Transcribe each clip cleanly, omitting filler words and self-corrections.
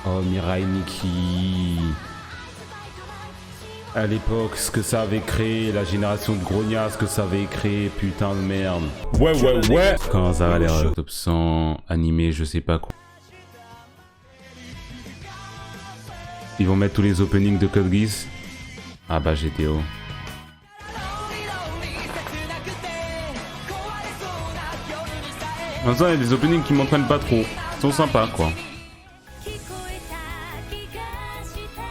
Oh, Mirai Nikki. À l'époque, ce que ça avait créé, la génération de grognards, ce que ça avait créé, putain de merde. Ouais. Quand ça va l'air top 100, animé, je sais pas quoi. Ils vont mettre tous les openings de Code Geass. Ah bah GTO. En même temps, il y a des openings qui m'entraînent pas trop. Ils sont sympas quoi.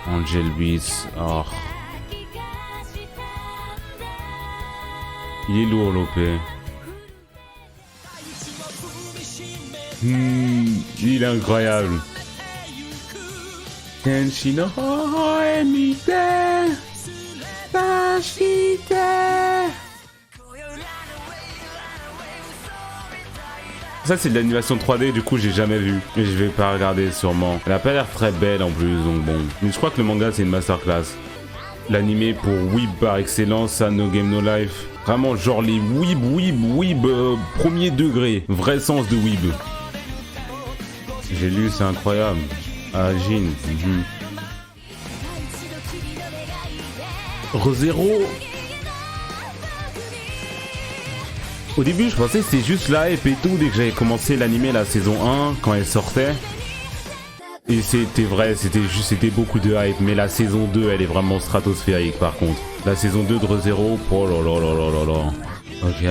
Angel Beats. Oh. Il est lourd l'OP. Il est incroyable. Tenshino Emite Tashite. Ça c'est de l'animation 3D, du coup j'ai jamais vu. Mais je vais pas regarder sûrement. Elle a pas l'air très belle en plus, donc bon. Mais je crois que le manga c'est une masterclass. L'animé pour Weeb par excellence, ça No Game No Life. Vraiment genre les Weeb, premier degré. Vrai sens de Weeb. J'ai lu, c'est incroyable. Ah, Jin. ReZero. Au début, je pensais que c'était juste la hype et tout dès que j'avais commencé l'animé, la saison 1, quand elle sortait. Et c'était vrai, c'était beaucoup de hype. Mais la saison 2, elle est vraiment stratosphérique par contre. La saison 2 de ReZero, oh là là là là là là. Ok.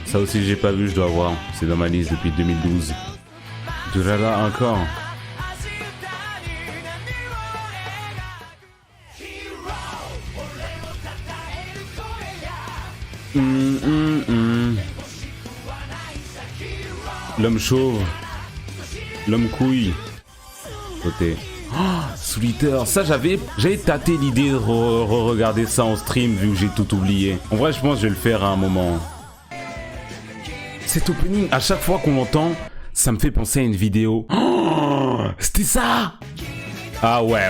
Ça aussi, j'ai pas vu, je dois voir. C'est dans ma liste depuis 2012. Durala encore. L'homme chauve. L'homme couille. Côté. Oh, Sweeter. Ça, j'avais tâté l'idée de regarder ça en stream vu que j'ai tout oublié. En vrai, je pense que je vais le faire à un moment. Cet opening, à chaque fois qu'on l'entend, ça me fait penser à une vidéo. Oh, c'était ça. Ah ouais.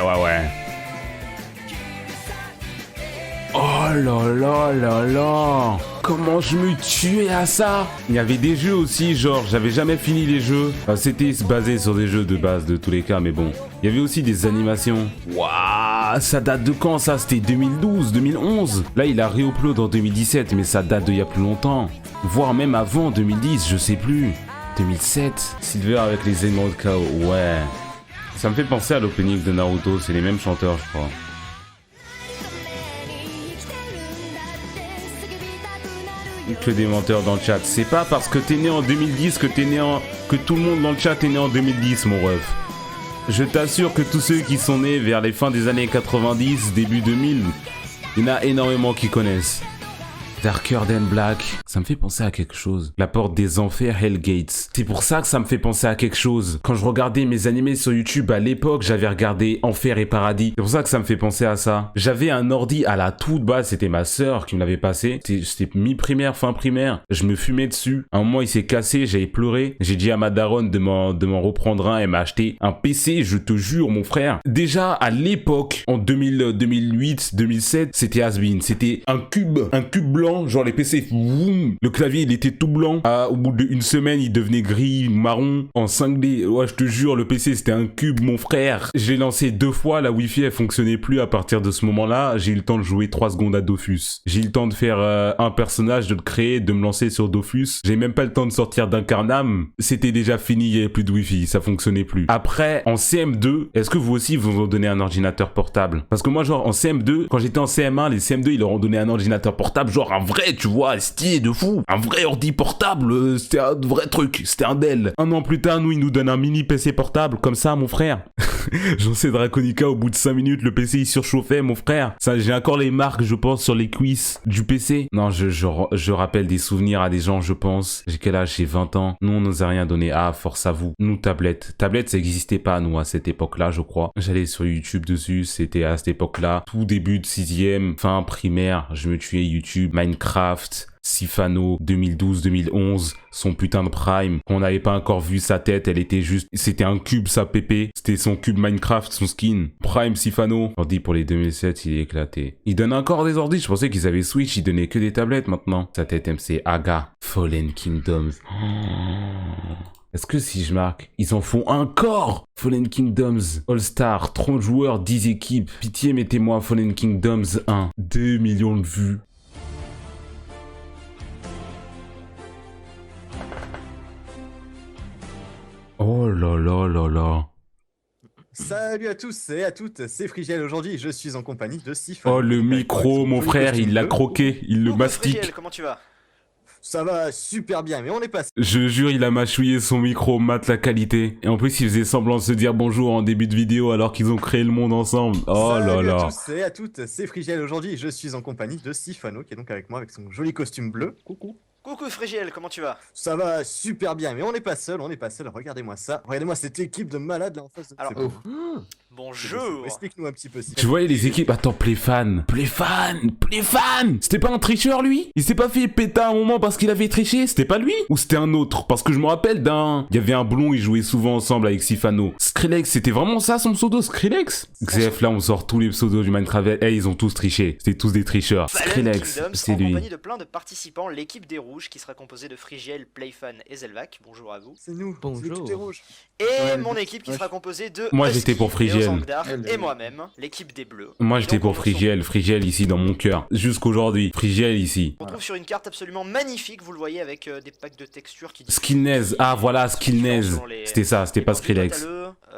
Oh là là là là. Comment je me tuais à ça. Il y avait des jeux aussi, genre j'avais jamais fini les jeux. Enfin, c'était basé sur des jeux de base de tous les cas, mais bon. Il y avait aussi des animations. Waouh, ça date de quand ça? C'était 2012, 2011. Là il a réupload en 2017, mais ça date d'il y a plus longtemps. Voire même avant 2010, je sais plus. 2007. Silver avec les éléments de chaos, ouais. Ça me fait penser à l'opening de Naruto, c'est les mêmes chanteurs je crois. Que des menteurs dans le chat. C'est pas parce que t'es né en 2010 que que tout le monde dans le chat est né en 2010, mon ref. Je t'assure que tous ceux qui sont nés vers les fins des années 90, début 2000, il y en a énormément qui connaissent. Darker Than Black, ça me fait penser à quelque chose. La porte des enfers, Hellgates. C'est pour ça que ça me fait penser à quelque chose. Quand je regardais mes animés sur YouTube à l'époque, j'avais regardé Enfer et Paradis. C'est pour ça que ça me fait penser à ça. J'avais un ordi à la toute base, c'était ma sœur qui me l'avait passé. C'était mi-primaire, fin primaire. Je me fumais dessus. À un moment, il s'est cassé, j'avais pleuré. J'ai dit à ma daronne de m'en reprendre un. Elle m'a acheté un PC, je te jure, mon frère. Déjà, à l'époque, en 2008, 2007, c'était has-been. C'était un cube blanc. Genre les PC, le clavier il était tout blanc. Au bout d'une semaine il devenait gris, marron, en 5D. Ouais je te jure le PC c'était un cube mon frère. J'ai lancé 2 fois, la wifi elle fonctionnait plus à partir de ce moment là. J'ai eu le temps de jouer 3 secondes à Dofus. J'ai eu le temps de faire un personnage, de le créer, de me lancer sur Dofus. J'ai même pas le temps de sortir d'Incarnam. C'était déjà fini, il y avait plus de wifi, ça fonctionnait plus. Après en CM2, est-ce que vous aussi vous ont donné un ordinateur portable? Parce que moi genre en CM2, quand j'étais en CM1, les CM2 ils leur ont donné un ordinateur portable, genre un vrai, tu vois, stylé de fou. Un vrai ordi portable, c'était un vrai truc, c'était un Dell. Un an plus tard, nous, ils nous donnent un mini PC portable, comme ça, mon frère. J'en sais Draconica, au bout de 5 minutes, le PC, il surchauffait, mon frère. Ça, j'ai encore les marques, je pense, sur les cuisses du PC. Non, je rappelle des souvenirs à des gens, je pense. J'ai quel âge? J'ai 20 ans. Nous, on nous a rien donné. Ah, force à vous. Nous, tablette. Tablette, ça existait pas, nous, à cette époque-là, je crois. J'allais sur YouTube dessus, c'était à cette époque-là. Tout début de 6e, fin primaire, je me tuais YouTube, Minecraft, Sifano, 2012-2011, son putain de prime. On n'avait pas encore vu sa tête, elle était juste... C'était un cube, sa pépé. C'était son cube Minecraft, son skin. Prime Sifano. Ordi pour les 2007, il est éclaté. Il donne encore des ordis, je pensais qu'ils avaient Switch, ils donnaient que des tablettes maintenant. Sa tête MC Aga, Fallen Kingdoms. Oh. Est-ce que si je marque, ils en font encore? Fallen Kingdoms, All-Star, 30 joueurs, 10 équipes. Pitié, mettez-moi Fallen Kingdoms 1. 2 millions de vues. Oh là là là là. Salut à tous et à toutes, c'est Frigiel. Aujourd'hui, je suis en compagnie de Sifano. Oh, le micro, mon frère, il l'a croqué, il le mastique. Frigiel, comment tu vas? Ça va super bien, mais on est passé. Je jure, il a mâchouillé son micro, mate la qualité. Et en plus, il faisait semblant de se dire bonjour en début de vidéo alors qu'ils ont créé le monde ensemble. Oh là Salut là. à tous et à toutes, c'est Frigiel. Aujourd'hui, je suis en compagnie de Sifano, qui est donc avec moi avec son joli costume bleu. Coucou. Coucou Frigiel, comment tu vas? Ça va super bien, mais on n'est pas seul, regardez-moi ça. Regardez-moi cette équipe de malades là en face de Alors, c'est beau. Bonjour. Explique-nous un petit peu, Sifano. Tu voyais les équipes. Attends, Playfan. C'était pas un tricheur, lui? Il s'est pas fait péter à un moment parce qu'il avait triché? C'était pas lui? Ou c'était un autre? Parce que je me rappelle d'un. Il y avait un blond, ils jouaient souvent ensemble avec Sifano. Skrillex, c'était vraiment ça son pseudo, Skrillex? XF, là, on sort tous les pseudos du Minecraft. Eh, ils ont tous triché. C'était tous des tricheurs. Fallen Skrillex, Kingdoms, c'est en lui. compagnie de plein de participants, l'équipe des rouges qui sera composée de Frigiel, Playfan et Zelvac. Bonjour à vous. C'est nous, Bonjour. c'est tout est rouge. Et Ouais, mon ouais. équipe qui sera composée de Moi, Husky, j'étais pour Frigiel. Léozangdar Elle, et moi-même, l'équipe des bleus. Moi, Et j'étais donc, pour on Frigiel. Frigiel ici dans mon cœur. Jusqu'aujourd'hui. Frigiel ici. se retrouve sur une carte absolument magnifique, vous le voyez, avec des packs de textures qui... Skillnez. Ah, voilà, Skillnez. Sur les- C'était ça, c'était pas les bandits, toi, Skrillex. t'as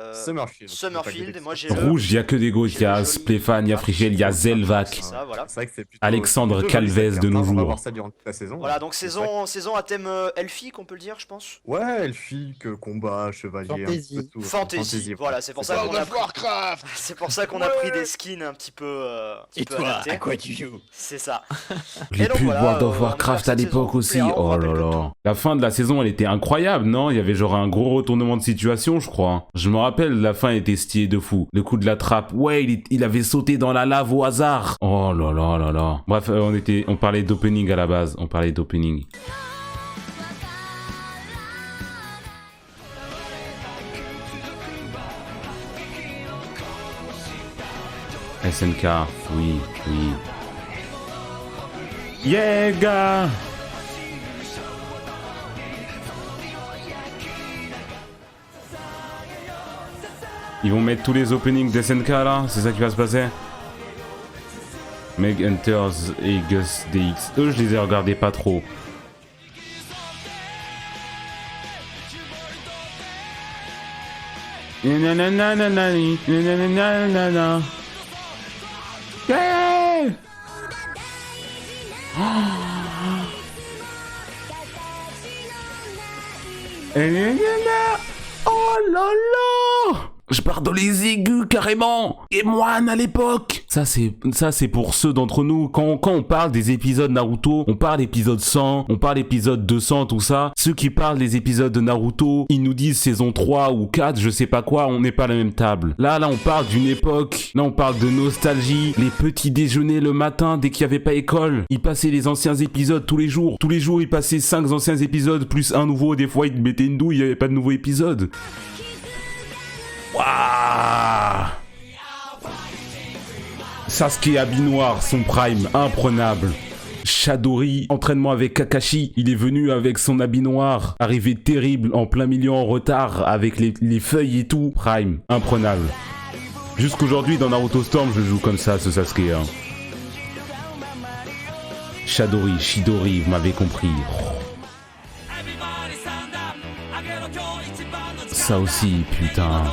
le, Summerfield. Summerfield, et moi j'ai le... Rouge, il y a que des gosses. Il y a Spléfan, il y a Frigiel, il y a Zelvac. C'est ça, voilà. C'est vrai que c'est plutôt. Alexandre plutôt joli, Calvez cette de carte, nos hein. On va jours. voir ça durant toute la saison. Voilà, donc C'est vrai saison à thème elfique, on peut le dire, je pense. Ouais, elfique, combat, chevalier, Fantasy. un petit peu tout. Fantasy, voilà, c'est pour ça qu'on a pris... Warcraft. C'est pour ça qu'on a pris des skins un petit peu, Et toi, adaptés. à quoi tu joues? C'est ça. Les Et donc pubs voilà, World on of a Warcraft fait à cette l'époque saison aussi. Pléa, on Oh rappelle là que là. La fin de la saison, elle était incroyable, non? Il y avait genre un gros retournement de situation, je crois. Je me rappelle, la fin était stylée de fou. Le coup de la trappe. Ouais, il avait sauté dans la lave au hasard. Oh là là là là. Bref, on parlait d'opening à la base. On parlait d'opening. SNK, oui, oui. Yeah, gars! Ils vont mettre tous les openings d'SNK là? C'est ça qui va se passer? Meg Hunters et Gus DX. Eux, je les ai regardés pas trop. Nananananani, nanananana. Yeah! Oh là là! Je pars dans les aigus carrément! Et moine à l'époque! Ça c'est pour ceux d'entre nous, quand on parle des épisodes Naruto, on parle épisode 100, on parle épisode 200, tout ça. Ceux qui parlent des épisodes de Naruto, ils nous disent saison 3 ou 4, je sais pas quoi, on n'est pas à la même table. Là on parle d'une époque, là on parle de nostalgie, les petits déjeuners le matin dès qu'il y avait pas école. Ils passaient les anciens épisodes tous les jours. Tous les jours ils passaient 5 anciens épisodes plus un nouveau, des fois ils mettaient une douille, il y avait pas de nouveau épisode. Waouh! Sasuke habit noir, son prime, imprenable. Shadori, entraînement avec Kakashi, il est venu avec son habit noir, arrivé terrible, en plein milieu en retard, avec les feuilles et tout, prime, imprenable. Jusqu'aujourd'hui, dans Naruto Storm, je joue comme ça, ce Sasuke. Hein. Shadori, Shidori, vous m'avez compris. Ça aussi, putain.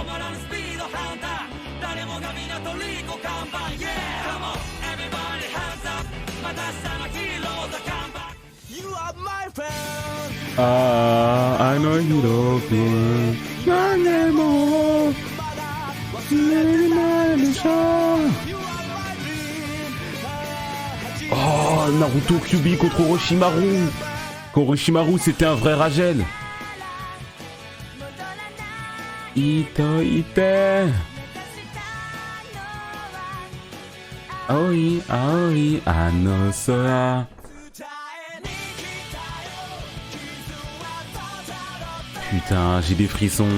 Ah, I know you love me. Oh, Naruto Kyuubi contre Orochimaru. Quand Orochimaru, c'était un vrai Ragel. Ito ite. Aoi, aoi, ano sora. Putain, j'ai des frissons.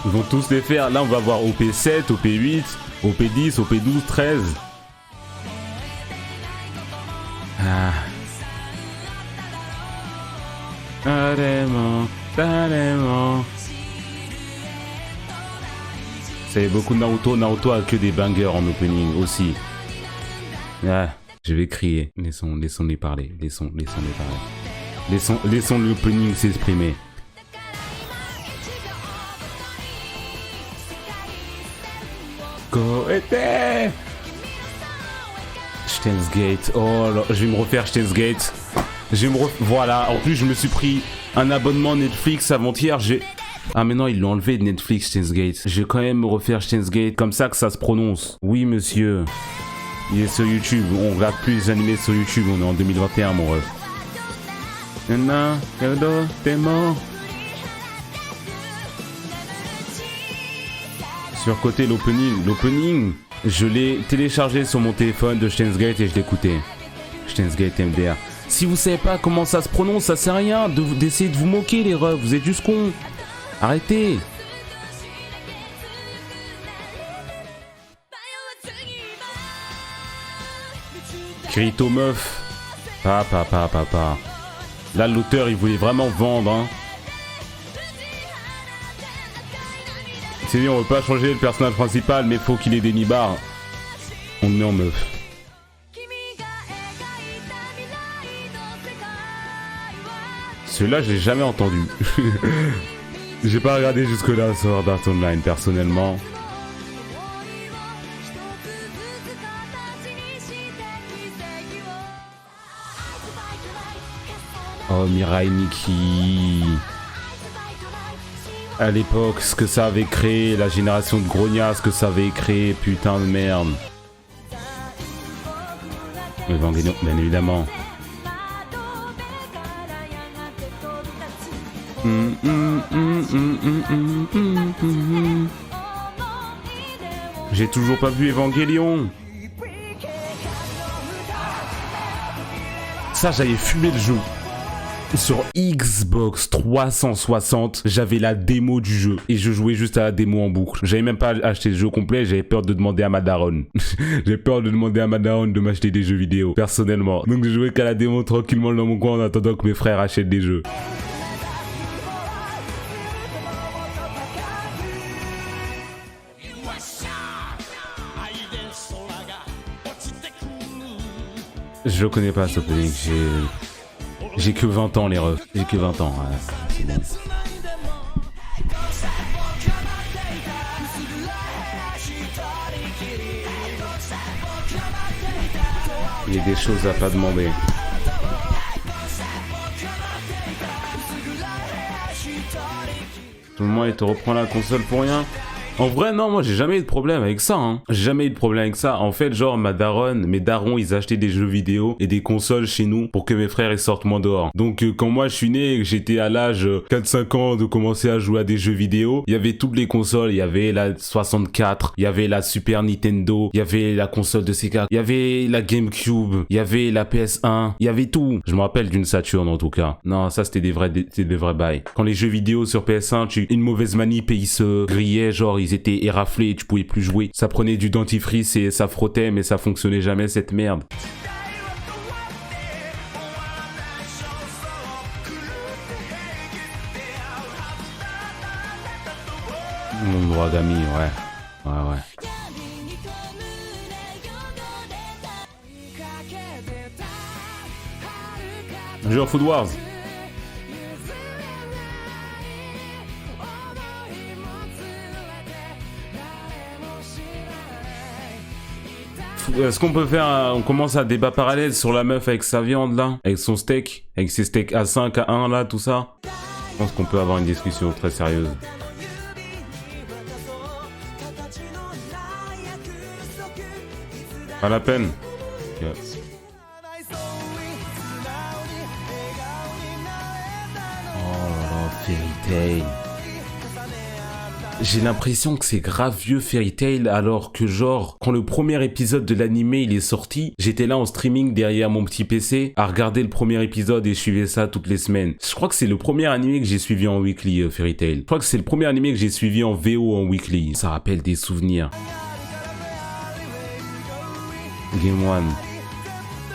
Ils vont tous les faire. Là, on va voir OP7, OP8, OP10, OP12, 13. Ah. Tellement, tellement. C'est beaucoup de Naruto. Naruto a que des bangers en opening aussi. Ah, je vais crier. Laissons-les parler. Laissons-les parler. Laissons l'opening s'exprimer. Goethe! Steins Gate. Oh là, je vais me refaire Steins Gate. Voilà, en plus je me suis pris un abonnement Netflix avant-hier. Ah mais non, ils l'ont enlevé de Netflix, Steins Gate. Je vais quand même me refaire Steins Gate, comme ça que ça se prononce. Oui monsieur. Il est sur YouTube, on regarde plus les animés sur YouTube, on est en 2021 mon ref. Nana, Keldo, t'es mort. Surcoté l'opening, je l'ai téléchargé sur mon téléphone de Steins Gate et je l'ai écouté. Steins Gate MDR. Si vous savez pas comment ça se prononce, ça sert à rien d'essayer de vous moquer les refs, vous êtes juste cons. Arrêtez. Kirito meuf. Papa. Là l'auteur il voulait vraiment vendre hein. C'est dit on veut pas changer le personnage principal mais faut qu'il ait des nibards. On le met en meuf. Celui-là je l'ai jamais entendu. J'ai pas regardé jusque là sur Art Online personnellement. Oh Mirai Nikki. À l'époque, ce que ça avait créé, la génération de Grogna, ce que ça avait créé, putain de merde. Evangelion, bien évidemment. J'ai toujours pas vu Evangelion. Ça, j'avais fumé le jeu. Sur Xbox 360, j'avais la démo du jeu et je jouais juste à la démo en boucle. J'avais même pas acheté le jeu complet, j'avais peur de demander à ma daronne. J'ai peur de demander à ma daronne de m'acheter des jeux vidéo, personnellement. Donc je jouais qu'à la démo tranquillement dans mon coin en attendant que mes frères achètent des jeux. Je le connais pas ce opening, j'ai que 20 ans les refs, j'ai que 20 ans, voilà, c'est bon. Il y a des choses à pas demander. Tout le monde il te reprend la console pour rien. En vrai, non, moi j'ai jamais eu de problème avec ça, hein. J'ai jamais eu de problème avec ça. En fait, genre, ma daronne, mes darons, ils achetaient des jeux vidéo et des consoles chez nous pour que mes frères ils sortent moins dehors. Donc, quand moi je suis né et que j'étais à l'âge 4-5 ans de commencer à jouer à des jeux vidéo, il y avait toutes les consoles. Il y avait la 64, il y avait la Super Nintendo, il y avait la console de Sega, il y avait la GameCube, il y avait la PS1, il y avait tout. Je me rappelle d'une Saturn en tout cas. Non, ça c'était des vrais bails. Quand les jeux vidéo sur PS1, une mauvaise manip et ils se grillaient, genre ils étaient éraflés et tu pouvais plus jouer. Ça prenait du dentifrice et ça frottait mais ça fonctionnait jamais cette merde. Mon droit d'amis, ouais. Genre Food Wars. Est-ce qu'on peut faire on commence un débat parallèle sur la meuf avec sa viande là, avec son steak, avec ses steaks A5, A1 là, tout ça. Je pense qu'on peut avoir une discussion très sérieuse. Pas la peine. Okay. Oh là là, Fairy Tail. J'ai l'impression que c'est grave vieux Fairy Tail alors que genre quand le premier épisode de l'animé il est sorti, j'étais là en streaming derrière mon petit PC à regarder le premier épisode et je suivais ça toutes les semaines. Je crois que c'est le premier animé que j'ai suivi en weekly Fairy Tail. Je crois que c'est le premier animé que j'ai suivi en VO en weekly. Ça rappelle des souvenirs. Game 1.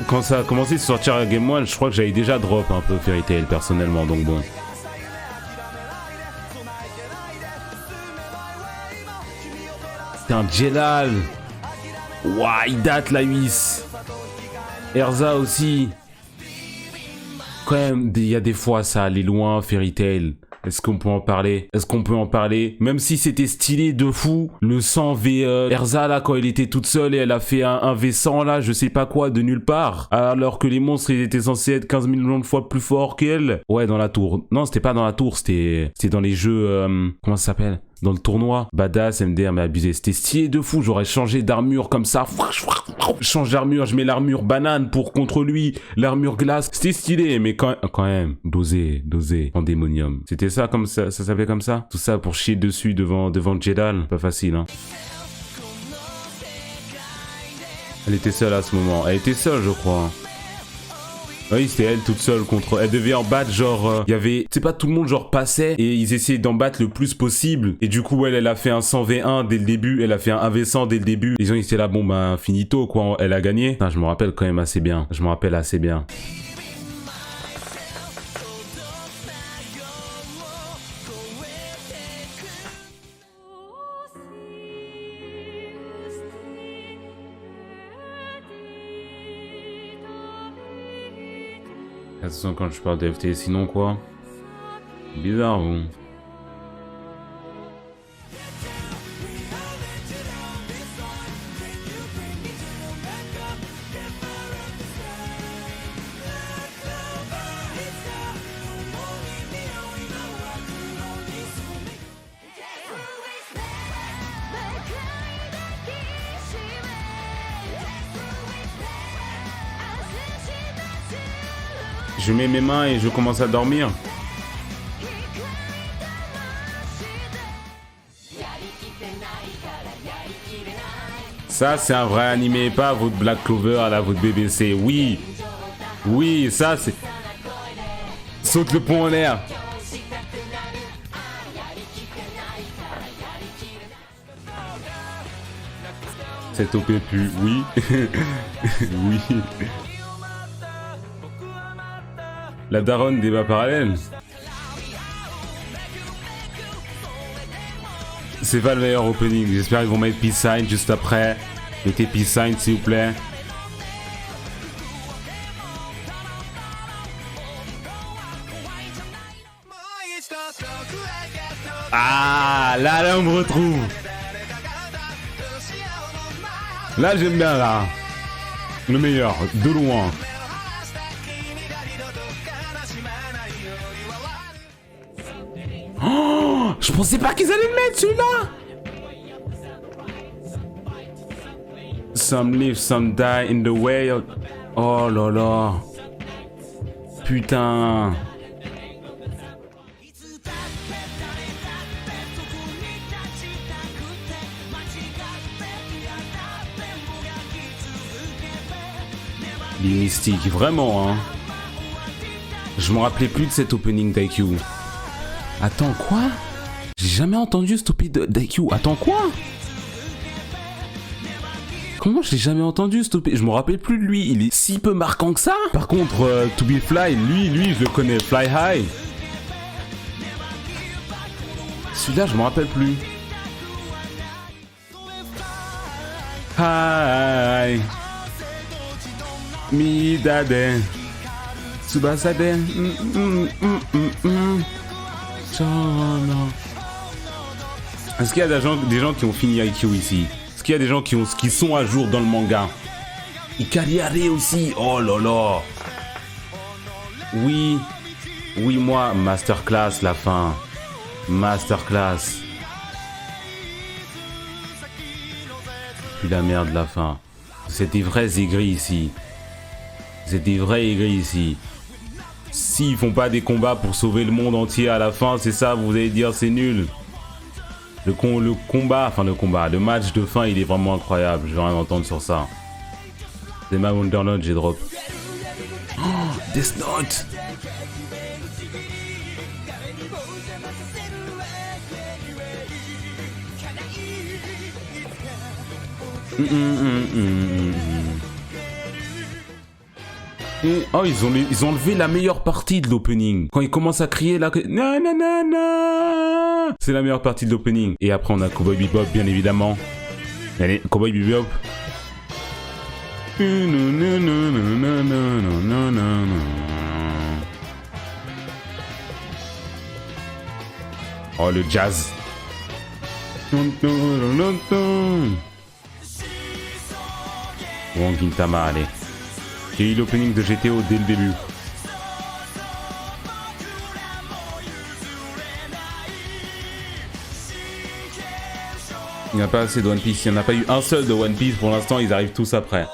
quand ça a commencé à sortir à Game One, je crois que j'avais déjà drop un peu Fairy Tail personnellement, donc bon. C'est un Jelal. Ouah, il date la 8. Erza aussi. Quand même, il y a des fois ça allait loin, Fairy Tail. Est-ce qu'on peut en parler? Est-ce qu'on peut en parler? Même si c'était stylé de fou, le 100 V Erza là, quand elle était toute seule et elle a fait un V100 là, je sais pas quoi, de nulle part. Alors que les monstres, ils étaient censés être 15 millions de fois plus forts qu'elle. Ouais, dans la tour. Non, c'était pas dans la tour, c'était dans les jeux... comment ça s'appelle? Dans le tournoi. Badass, MDR, mais abusé. C'était stylé de fou. J'aurais changé d'armure comme ça. Je change d'armure, je mets l'armure banane pour contre lui. L'armure glace. C'était stylé, mais quand même. Dosé. Pandémonium. C'était ça comme ça s'appelait comme ça? Tout ça pour chier dessus devant Jedal. Pas facile, hein. Elle était seule à ce moment. Elle était seule, je crois. Oui, c'était elle toute seule contre... Elle devait en battre, genre... Il y avait... C'est pas tout le monde, genre, passait et ils essayaient d'en battre le plus possible. Et du coup, elle a fait un 100v1 dès le début. Elle a fait un 1v100 dès le début. Les gens, ils étaient là, bon, bah, finito, quoi. Elle a gagné. Putain, je me rappelle quand même assez bien. Je me rappelle assez bien. Attention quand je parle de FT, sinon quoi? Bizarre, vous. Je mets mes mains et je commence à dormir. Ça, c'est un vrai animé, pas votre Black Clover à la votre BBC. Oui, oui, ça, c'est... Saute le pont en l'air. Cette OP pu, oui. Oui. La daronne débat parallèle. C'est pas le meilleur opening. J'espère qu'ils vont mettre Peace Sign juste après. Mettez Peace Sign s'il vous plaît. Ah, là on me retrouve. Là j'aime bien là. Le meilleur, de loin. Oh, je pensais pas qu'ils allaient le mettre celui-là. Some live, some die in the way of... Oh là là. Putain. Les mystiques, vraiment hein. Je me rappelais plus de cet opening d'IQ. Attends, quoi? J'ai jamais entendu ce topic d'IQ. Attends, quoi? Comment j'ai jamais entendu ce topic? Je me rappelle plus de lui. Il est si peu marquant que ça. Par contre, To Be Fly, lui, je le connais. Fly High. Celui-là, je me rappelle plus. Hi. Midade. Tsubasade. Est-ce qu'il y a des gens qui ont fini IQ ici? Est-ce qu'il y a des gens qui sont à jour dans le manga? Ikariare aussi. Oh là là. Oui. Oui, moi, masterclass la fin. Masterclass. Puis la merde la fin. C'est des vrais aigris ici. C'est des vrais aigris ici. S'ils font pas des combats pour sauver le monde entier à la fin, c'est ça, vous allez dire c'est nul. Le match de fin, il est vraiment incroyable. Je vais rien entendre sur ça. C'est ma Wonderland, j'ai drop. Oh, Death Note. Et, oh, ils ont enlevé la meilleure partie de l'opening. Quand ils commencent à crier là, na na na na, c'est la meilleure partie de l'opening. Et après on a Cowboy Bebop bien évidemment. Allez, Cowboy Bebop. Oh le jazz. Bon Gintama, allez. J'ai eu l'opening de GTO dès le début. Il n'y a pas assez de One Piece, il n'y en a pas eu un seul de One Piece pour l'instant, ils arrivent tous après.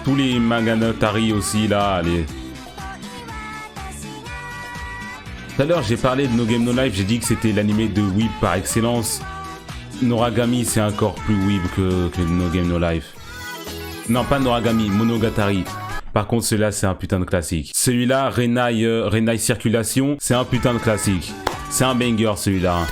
Tous les Maganatari aussi là, allez. Tout à l'heure j'ai parlé de No Game No Life, j'ai dit que c'était l'animé de Weeb par excellence. Noragami c'est encore plus Weeb que No Game No Life. Non pas Noragami, Monogatari. Par contre celui-là c'est un putain de classique. Celui-là, Renai Circulation, c'est un putain de classique. C'est un banger celui-là.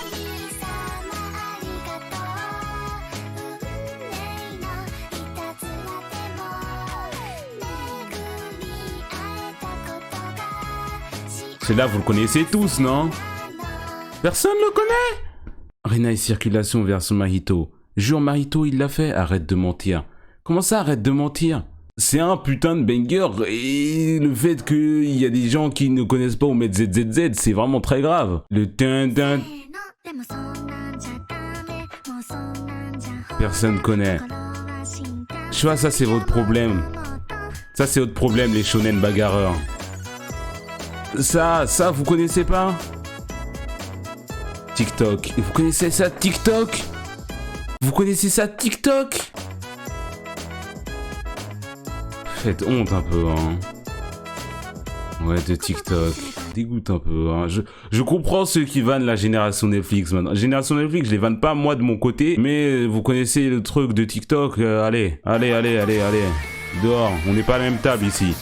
Celui-là vous le connaissez tous, non? Personne le connaît? Renai Circulation version Mahito. Jure Mahito il l'a fait, arrête de mentir. Comment ça arrête de mentir? C'est un putain de banger et le fait qu'il y a des gens qui ne connaissent pas ou mettre ZZZ, c'est vraiment très grave. Le tin. Personne connaît. Je vois, ça c'est votre problème. Ça c'est votre problème les shonen bagarreurs. Ça vous connaissez pas? TikTok. Vous connaissez ça TikTok? Vous connaissez ça TikTok? Faites honte un peu, hein. Ouais, de TikTok. Dégoûte un peu, hein. Je comprends ceux qui vannent la génération Netflix maintenant. Génération Netflix, je les vanne pas moi de mon côté, mais vous connaissez le truc de TikTok. Allez. Dehors, on n'est pas à la même table ici.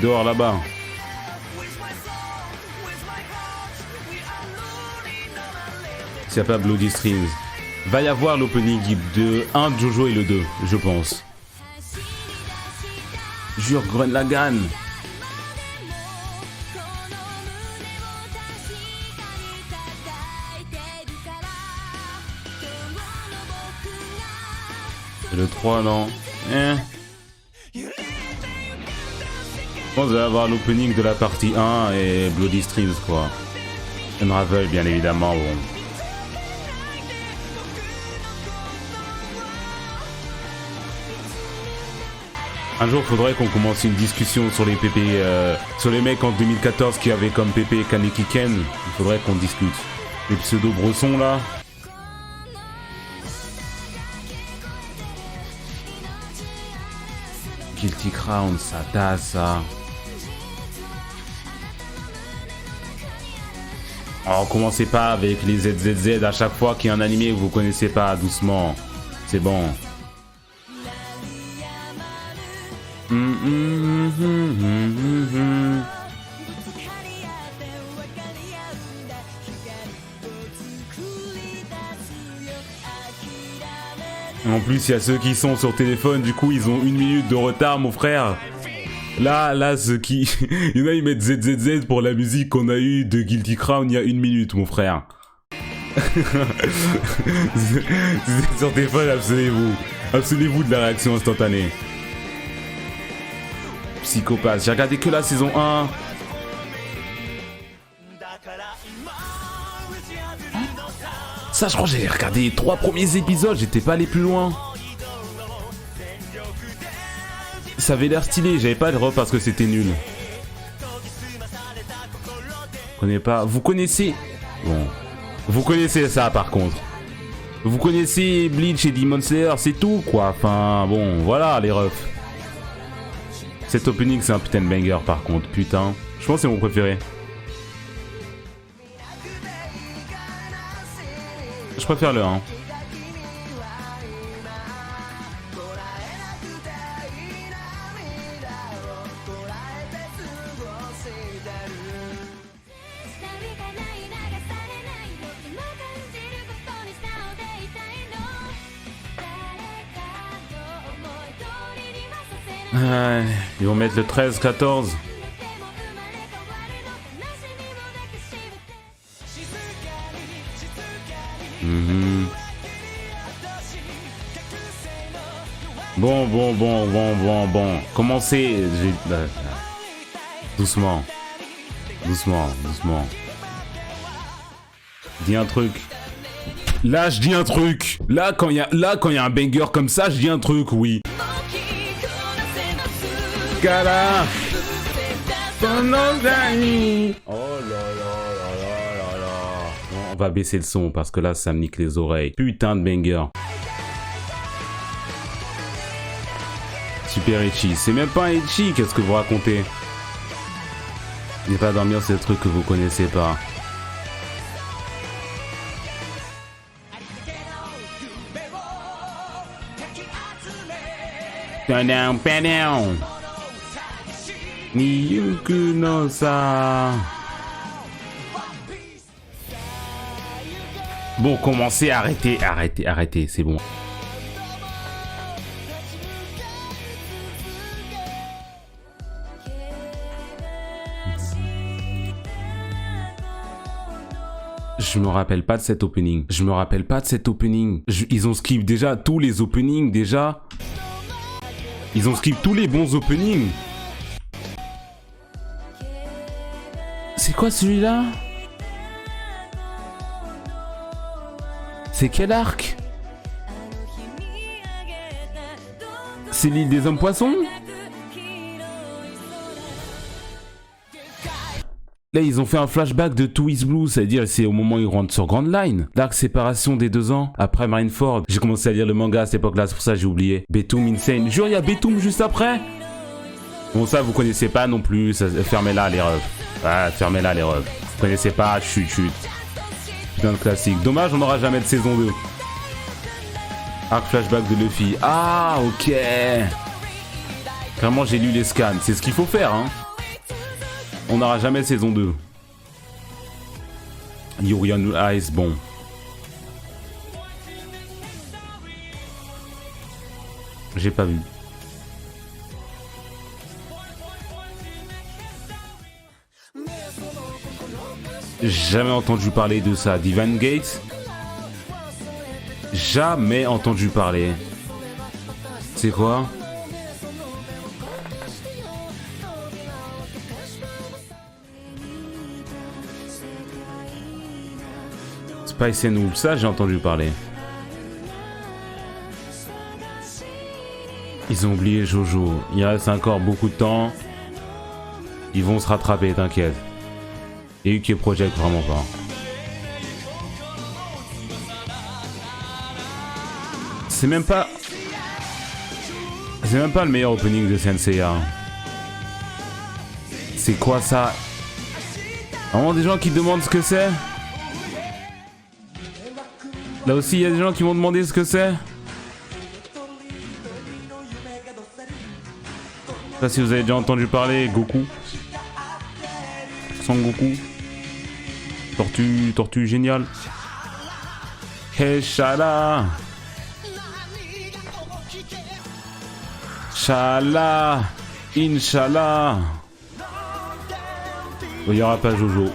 Dehors là-bas. S'il n'y a pas Bloody Streams. Va y avoir l'opening de 1 de Jojo et le 2, je pense. Jure Gurren Lagann. Le 3 non. Je pense que va avoir l'opening de la partie 1 et Bloody Streams quoi. Unravel bien évidemment bon. Un jour, faudrait qu'on commence une discussion sur les PP, sur les mecs en 2014 qui avaient comme PP Kaneki Ken. Il faudrait qu'on discute. Les pseudo-bressons là. Guilty Crown, ça tasse ça. Alors, commencez pas avec les ZZZ à chaque fois qu'il y a un animé que vous connaissez pas, doucement. C'est bon. En plus, il y a ceux qui sont sur téléphone, du coup, ils ont 1 minute de retard, mon frère. Là, ceux qui... il y en a, ils mettent ZZZ pour la musique qu'on a eue de Guilty Crown il y a 1 minute, mon frère. Sur téléphone, abstenez-vous. Abstenez-vous de la réaction instantanée. Psychopathe. J'ai regardé que la saison 1. Ça, je crois que j'ai regardé les 3 premiers épisodes. J'étais pas allé plus loin. Ça avait l'air stylé. J'avais pas le droit parce que c'était nul. Je connais pas. Vous connaissez... Bon. Vous connaissez ça par contre. Vous connaissez Bleach et Demon Slayer. C'est tout quoi. Enfin bon. Voilà les refs. Cet opening c'est un putain de banger par contre, putain. Je pense que c'est mon préféré. Je préfère le 1. Ils vont mettre le 13-14. Bon. Commencez. Doucement. Dis un truc. Là, je dis un truc. Là, quand il y a un banger comme ça, je dis un truc, oui. Kala. Oh là là. On va baisser le son parce que là, ça me nique les oreilles. Putain de banger. Super Ecchi. C'est même pas un Ecchi, qu'est-ce que vous racontez? Il n'est pas dormir, c'est des trucs que vous connaissez pas. Niyuku no sa. Bon, commencez, arrêtez, c'est bon. Je me rappelle pas de cet opening. Ils ont skip déjà tous les openings, déjà. Ils ont skip tous les bons openings. C'est quoi celui-là? C'est quel arc? C'est l'île des hommes poissons? Là, ils ont fait un flashback de Two is Blue, c'est-à-dire c'est au moment où ils rentrent sur Grand Line. L'arc séparation des 2 ans, après Marineford. J'ai commencé à lire le manga à cette époque-là, c'est pour ça que j'ai oublié. Betum Insane. Jure, il y a Betum juste après. Bon, ça, vous connaissez pas non plus. Fermez-la, les refs. Ah, fermez-la, les refs. Vous connaissez pas, chut. Putain de classique. Dommage, on n'aura jamais de saison 2. Arc flashback de Luffy. Ah, ok. Clairement, j'ai lu les scans. C'est ce qu'il faut faire, hein. On n'aura jamais saison 2. Yuri on Ice, bon. J'ai pas vu. Jamais entendu parler de ça. Divine Gate. Jamais entendu parler. C'est quoi? Spice and Wolf, ça j'ai entendu parler. Ils ont oublié Jojo. Il reste encore beaucoup de temps. Ils vont se rattraper, t'inquiète. Et UK Project, vraiment pas. C'est même pas le meilleur opening de Senseiya. C'est quoi ça? Vraiment des gens qui demandent ce que c'est? Là aussi, il y a des gens qui m'ont demandé ce que c'est. Je sais pas si vous avez déjà entendu parler. Goku. Son Goku. Tortue génial. Hey, Shala. Shala. Inch'Allah. Il n'y aura pas Jojo.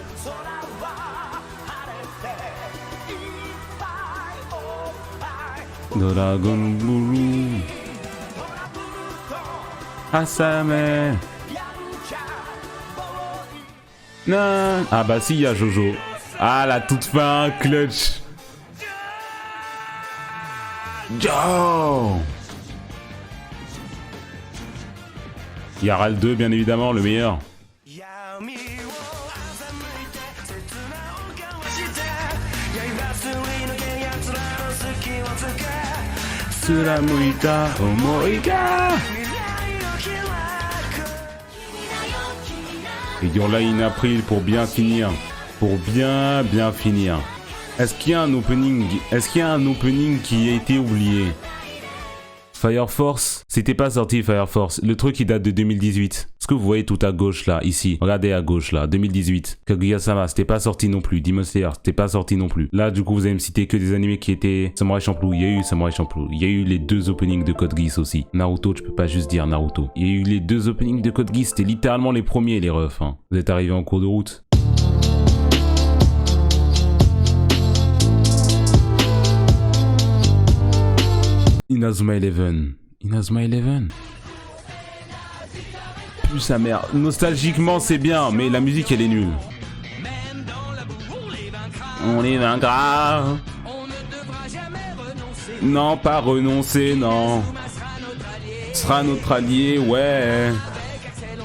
Dragon Ball. Asame. Non. Ah bah si, il y a Jojo. Ah, la toute fin, clutch. Yo. Il y aura le 2, bien évidemment, le meilleur. Et Your Line April pour bien finir. Pour bien finir. Est-ce qu'il y a un opening qui a été oublié? Fire Force, c'était pas sorti Fire Force. Le truc il date de 2018. Est-ce que vous voyez tout à gauche là, ici? Regardez à gauche là, 2018. Kaguya-sama, c'était pas sorti non plus. Demon Slayer, c'était pas sorti non plus. Là, du coup, vous allez me citer que des animés qui étaient Samurai Champloo. Il y a eu Samurai Champloo. Il y a eu les 2 openings de Code Geass aussi. Naruto, tu peux pas juste dire Naruto. Il y a eu les 2 openings de Code Geass. C'était littéralement les premiers, les refs. Hein. Vous êtes arrivés en cours de route. Inazuma Eleven. Inazuma Eleven. Plus sa mère. Nostalgiquement, c'est bien, mais la musique, elle est nulle. On les vaincra. Non, pas renoncer, non. Sera notre allié, ouais.